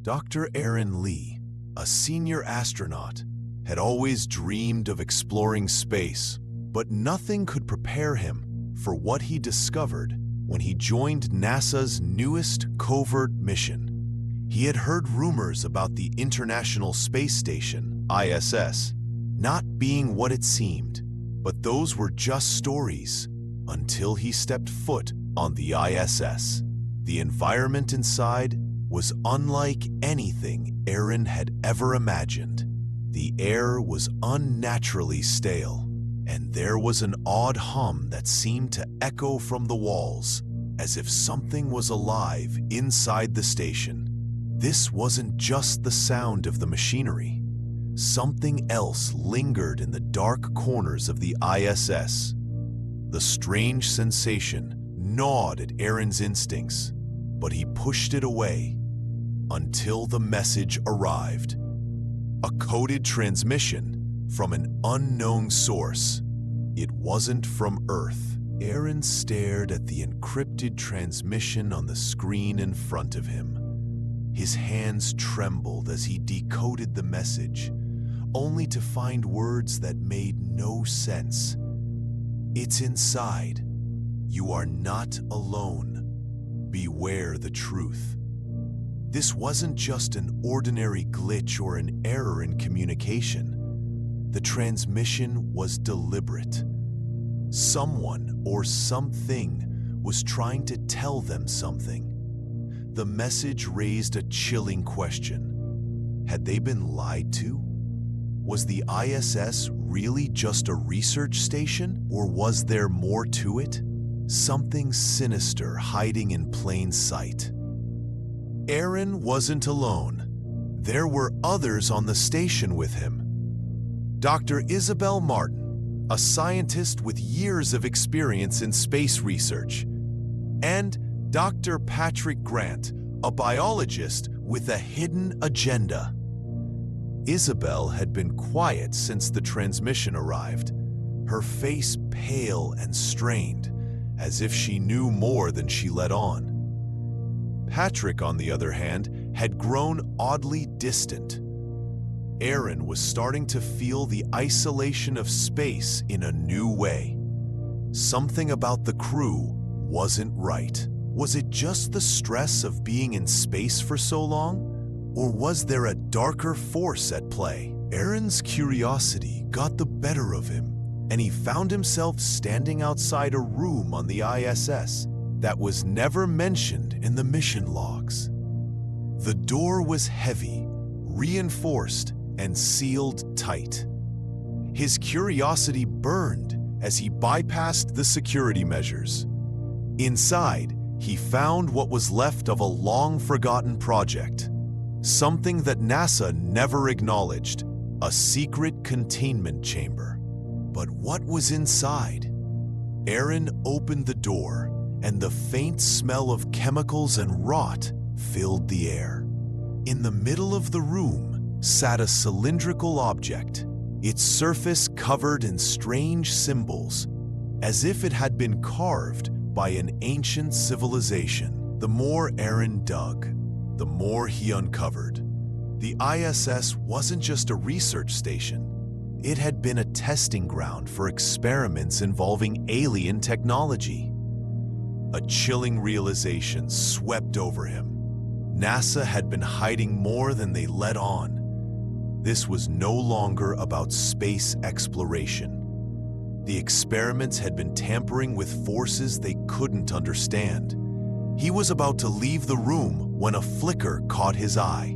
Dr. Aaron Lee, a senior astronaut, had always dreamed of exploring space, but nothing could prepare him for what he discovered when he joined NASA's newest covert mission. He had heard rumors about the International Space Station, ISS, not being what it seemed, but those were just stories until he stepped foot on the ISS. The environment inside was unlike anything Aaron had ever imagined. The air was unnaturally stale, and there was an odd hum that seemed to echo from the walls, as if something was alive inside the station. This wasn't just the sound of the machinery. Something else lingered in the dark corners of the ISS. The strange sensation gnawed at Aaron's instincts, but he pushed it away until the message arrived. A coded transmission from an unknown source. It wasn't from Earth. Aaron stared at the encrypted transmission on the screen in front of him. His hands trembled as he decoded the message, only to find words that made no sense. It's inside. You are not alone. Beware the truth. This wasn't just an ordinary glitch or an error in communication. The transmission was deliberate. Someone or something was trying to tell them something. The message raised a chilling question. Had they been lied to? Was the ISS really just a research station, or was there more to it? Something sinister hiding in plain sight. Aaron wasn't alone. There were others on the station with him. Dr. Isabel Martin, a scientist with years of experience in space research, and Dr. Patrick Grant, a biologist with a hidden agenda. Isabel had been quiet since the transmission arrived, her face pale and strained, as if she knew more than she let on. Patrick, on the other hand, had grown oddly distant. Aaron was starting to feel the isolation of space in a new way. Something about the crew wasn't right. Was it just the stress of being in space for so long? Or was there a darker force at play? Aaron's curiosity got the better of him, and he found himself standing outside a room on the ISS that was never mentioned in the mission logs. The door was heavy, reinforced, and sealed tight. His curiosity burned as he bypassed the security measures. Inside, he found what was left of a long-forgotten project, something that NASA never acknowledged, a secret containment chamber. But what was inside? Aaron opened the door, and the faint smell of chemicals and rot filled the air. In the middle of the room sat a cylindrical object, its surface covered in strange symbols, as if it had been carved by an ancient civilization. The more Aaron dug, the more he uncovered. The ISS wasn't just a research station. It had been a testing ground for experiments involving alien technology. A chilling realization swept over him. NASA had been hiding more than they let on. This was no longer about space exploration. The experiments had been tampering with forces they couldn't understand. He was about to leave the room when a flicker caught his eye.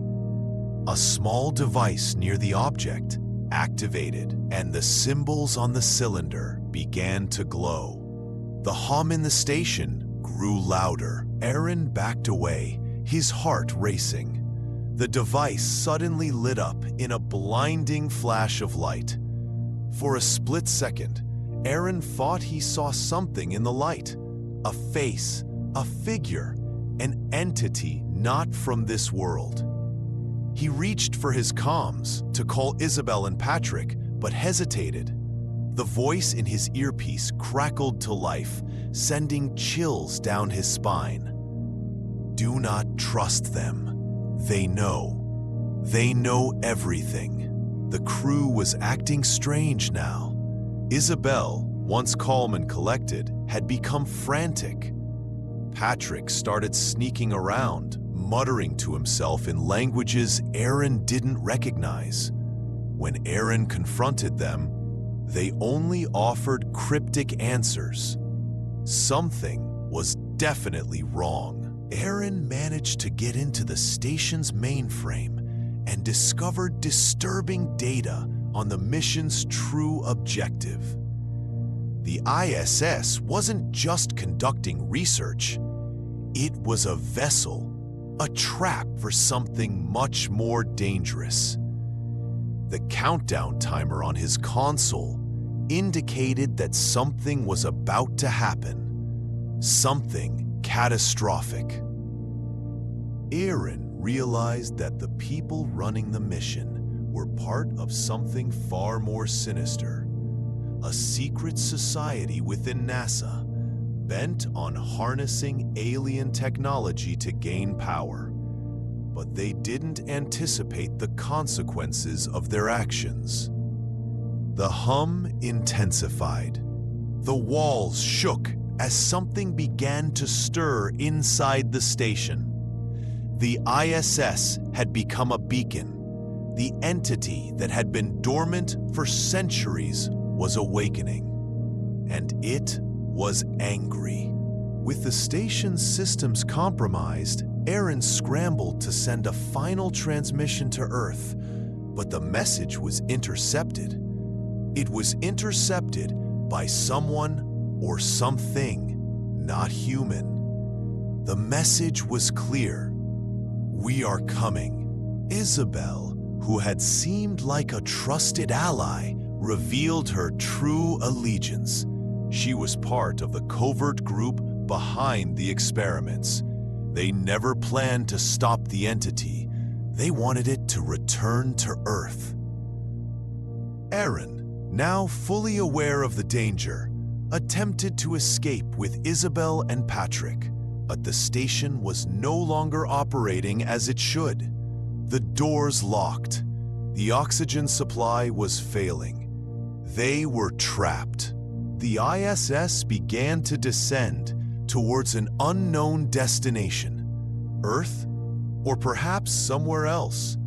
A small device near the object activated, and the symbols on the cylinder began to glow. The hum in the station grew louder. Aaron backed away, his heart racing. The device suddenly lit up in a blinding flash of light. For a split second, Aaron thought he saw something in the light. A face, a figure, an entity not from this world. He reached for his comms to call Isabel and Patrick, but hesitated. The voice in his earpiece crackled to life, sending chills down his spine. Do not trust them. They know. They know everything. The crew was acting strange now. Isabel, once calm and collected, had become frantic. Patrick started sneaking around, muttering to himself in languages Aaron didn't recognize. When Aaron confronted them, they only offered cryptic answers. Something was definitely wrong. Aaron managed to get into the station's mainframe and discovered disturbing data on the mission's true objective. The ISS wasn't just conducting research. It was a vessel, a trap for something much more dangerous. The countdown timer on his console indicated that something was about to happen, something catastrophic. Aaron realized that the people running the mission were part of something far more sinister, a secret society within NASA, bent on harnessing alien technology to gain power. But they didn't anticipate the consequences of their actions. The hum intensified. The walls shook as something began to stir inside the station. The ISS had become a beacon. The entity that had been dormant for centuries was awakening. And it was angry. With the station's systems compromised, Aaron scrambled to send a final transmission to Earth, but the message was intercepted. It was intercepted by someone or something not human. The message was clear. "We are coming." Isabel, who had seemed like a trusted ally, revealed her true allegiance. She was part of the covert group behind the experiments. They never planned to stop the entity. They wanted it to return to Earth. Aaron, now fully aware of the danger, attempted to escape with Isabel and Patrick, but the station was no longer operating as it should. The doors locked. The oxygen supply was failing. They were trapped. The ISS began to descend towards an unknown destination, Earth, or perhaps somewhere else.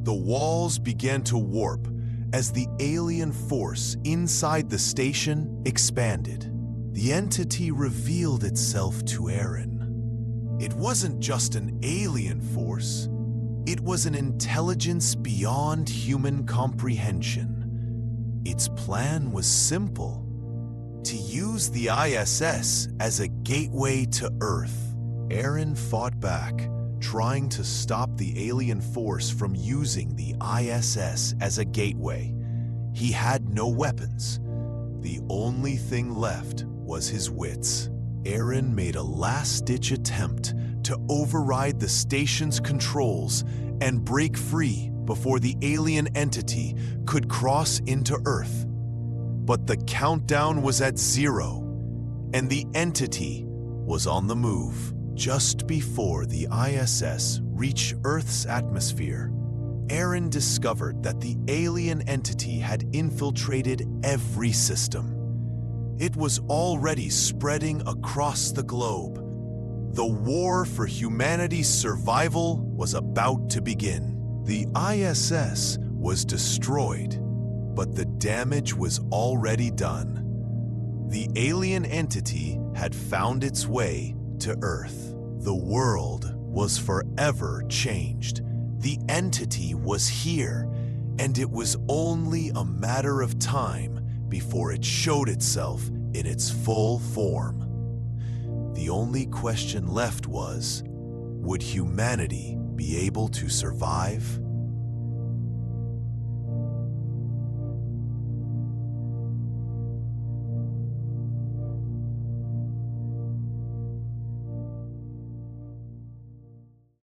The walls began to warp as the alien force inside the station expanded. The entity revealed itself to Aaron. It wasn't just an alien force. It was an intelligence beyond human comprehension. Its plan was simple: to use the ISS as a gateway to Earth. Aaron fought back, trying to stop the alien force from using the ISS as a gateway. He had no weapons. The only thing left was his wits. Aaron made a last-ditch attempt to override the station's controls and break free before the alien entity could cross into Earth. But the countdown was at 0, and the entity was on the move. Just before the ISS reached Earth's atmosphere, Aaron discovered that the alien entity had infiltrated every system. It was already spreading across the globe. The war for humanity's survival was about to begin. The ISS was destroyed, but the damage was already done. The alien entity had found its way to Earth. The world was forever changed. The entity was here, and it was only a matter of time before it showed itself in its full form. The only question left was, would humanity be able to survive?